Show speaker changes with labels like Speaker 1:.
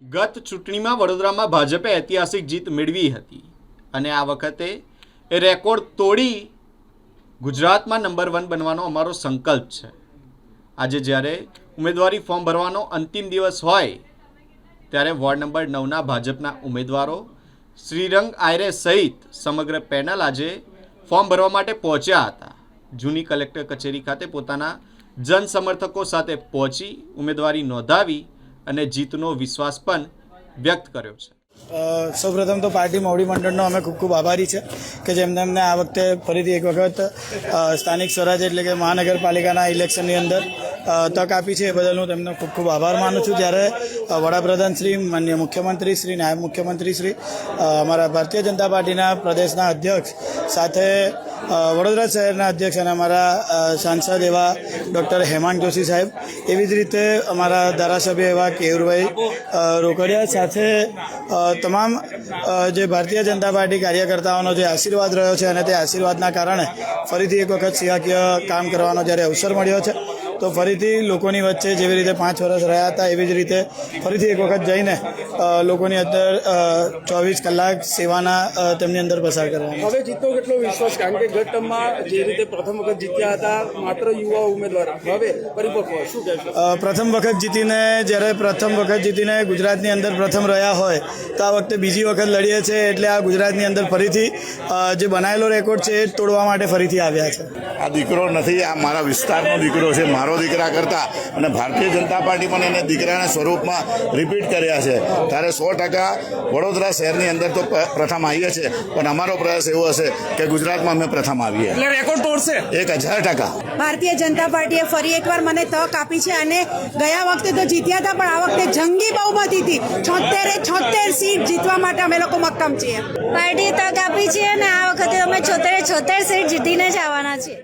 Speaker 1: ગત ચૂંટણીમાં વડોદરામાં ભાજપે ઐતિહાસિક જીત મેળવી હતી અને આ વખતે એ રેકોર્ડ તોડી ગુજરાતમાં નંબર 1 બનવાનો અમારો સંકલ્પ છે। આજે જ્યારે ઉમેદવારી ફોર્મ ભરવાનો અંતિમ દિવસ હોય ત્યારે વોર્ડ નંબર 9ના ભાજપના ઉમેદવારો શ્રીરંગ આયરે સહિત સમગ્ર પેનલ આજે ફોર્મ ભરવા માટે પહોંચ્યા હતા। જૂની કલેક્ટર કચેરી ખાતે પોતાના જનસમર્થકો સાથે પહોંચી ઉમેદવારી નોંધાવી અને જીતનો વિશ્વાસ પણ વ્યક્ત કર્યો છે।
Speaker 2: સૌપ્રથમ તો પાર્ટી મોવડી મંડળનો અમે ખૂબ ખૂબ આભારી છે કે જેમને અમને આ વખતે ફરીથી એક વખત સ્થાનિક સ્વરાજ એટલે કે મહાનગરપાલિકાના ઇલેક્શનની અંદર તક આપી છે, એ બદલ હું તેમનો ખૂબ ખૂબ આભાર માનું છું। જ્યારે વડાપ્રધાન શ્રી, માનનીય મુખ્યમંત્રી શ્રી, નાયબ મુખ્યમંત્રી શ્રી, અમારા ભારતીય જનતા પાર્ટીના પ્રદેશના અધ્યક્ષ સાથે વડોદરા શહેરના અધ્યક્ષ અને અમારા સાંસદ એવા ડૉક્ટર હેમાંગ જોશી સાહેબ, એવી જ રીતે અમારા ધારાસભ્ય એવા કેયુરભાઈ રોકડિયા સાથે તમામ જે ભારતીય જનતા પાર્ટી કાર્યકર્તાઓનો જે આશીર્વાદ રહ્યો છે અને તે આશીર્વાદના કારણે ફરીથી એક વખત સેવાકીય કામ કરવાનો જ્યારે અવસર મળ્યો છે તો ફરીથી લોકોની વચ્ચે જેવી રીતે 5 વર્ષ રહ્યા હતા એવી જ રીતે ફરીથી એક વખત જઈને લોકોની અંદર 24 કલાક સેવાના તેમની અંદર પસાર કરવાનો।
Speaker 3: હવે જીતનો કેટલો વિશ્વાસ? કારણ કે ગત ટર્મમાં જે રીતે પ્રથમ વખત જીત્યા હતા માત્ર યુવા ઉમેદવાર, હવે પરિપક્વ શું કહેશો?
Speaker 2: પ્રથમ વખત જીતીને ગુજરાતની અંદર પ્રથમ રહ્યા હોય તો આ વખતે બીજી વખત લડીએ છીએ, એટલે આ ગુજરાતની અંદર ફરીથી જે બનાવેલો રેકોર્ડ છે એ તોડવા માટે ફરીથી આવ્યા છે।
Speaker 4: આ દીકરો નથી, આ મારા વિસ્તારનો દીકરો છે, મારો દીકરા કરતા, અને ભારતીય જનતા પાર્ટી પણ એને દીકરાના સ્વરૂપમાં રિપીટ કર્યા છે। ત્યારે 100% વડોદરા શહેરની અંદર તો પ્રથમ આવીએ છીએ, પણ અમારો પ્રયાસ એવો હશે કે ગુજરાતમાં અમે પ્રથમ આવીએ,
Speaker 3: એટલે રેકોર્ડ તોડશે
Speaker 4: 1000%।
Speaker 5: ભારતીય જનતા પાર્ટીએ ફરી એકવાર મને તક આપી છે અને ગયા વખતે તો જીત્યા હતા પણ આ વખતે જંગી બહુમતીથી 76 સીટ જીતવા માટે અમે લોકો મક્કમ છીએ।
Speaker 6: પાર્ટીએ તક આપી છે અને આ વખતે અમે 76 સીટ જીતીને જ આવવાના છીએ।